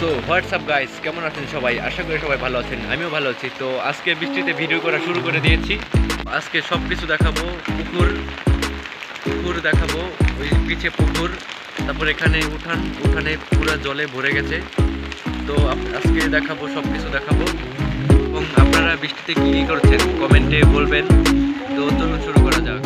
So WhatsApp guys, কেমন আছেন সবাই? আশা করি সবাই ভালো আছেন, আমিও ভালো আছি। তো আজকে বৃষ্টিতে ভিডিও করা শুরু করে দিয়েছি। আজকে সব কিছু দেখাবো। পুকুর পুকুর দেখাবো, ওই পিছে পুকুর, তারপর এখানে উঠানে পুরো জলে ভরে গেছে। তো আজকে দেখাবো, সব কিছু দেখাবো। এবং আপনারা বৃষ্টিতে কী কী করছেন কমেন্টে বলবেন। তো চলুন শুরু করা যাক।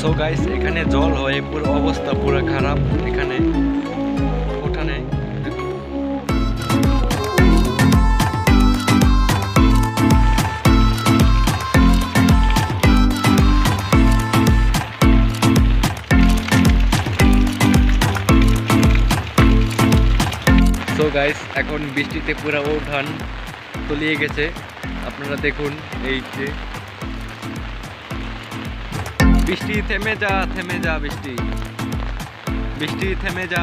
সো গাইস, এখানে জল হয়ে পুরো অবস্থা পুরো খারাপ। এখানে উঠানে সো গাইস, এখন বৃষ্টিতে পুরো উঠান তলিয়ে গেছে। আপনারা দেখুন, এই যে বৃষ্টি থেমে যা বৃষ্টি থেমে যা।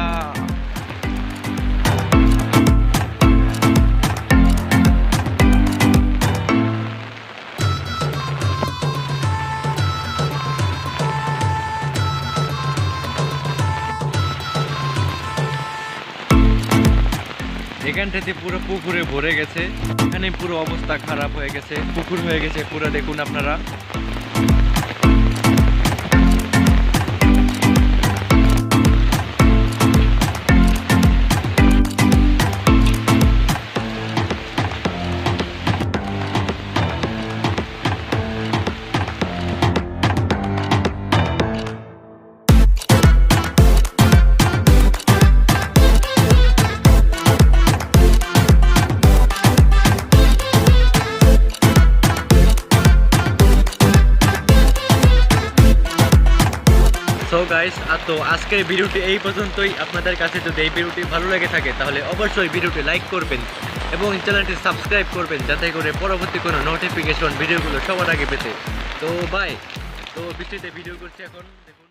এখানটাতে পুরো পুকুরে ভরে গেছে। এখানে পুরো অবস্থা খারাপ হয়ে গেছে, পুকুর হয়ে গেছে পুরো। দেখুন আপনারা, সো গাইস, তো আজকের ভিডিওটি এই পর্যন্তই। আপনাদের কাছে যদি এই ভিডিওটি ভালো লেগে থাকে তাহলে অবশ্যই ভিডিওটি লাইক করবেন এবং চ্যানেলটি সাবস্ক্রাইব করবেন, যাতে করে পরবর্তী কোনো নোটিফিকেশন ভিডিওগুলো সবার আগে পেতে। তো বাই। তো বৃষ্টিতে ভিডিও করছি এখন, দেখুন।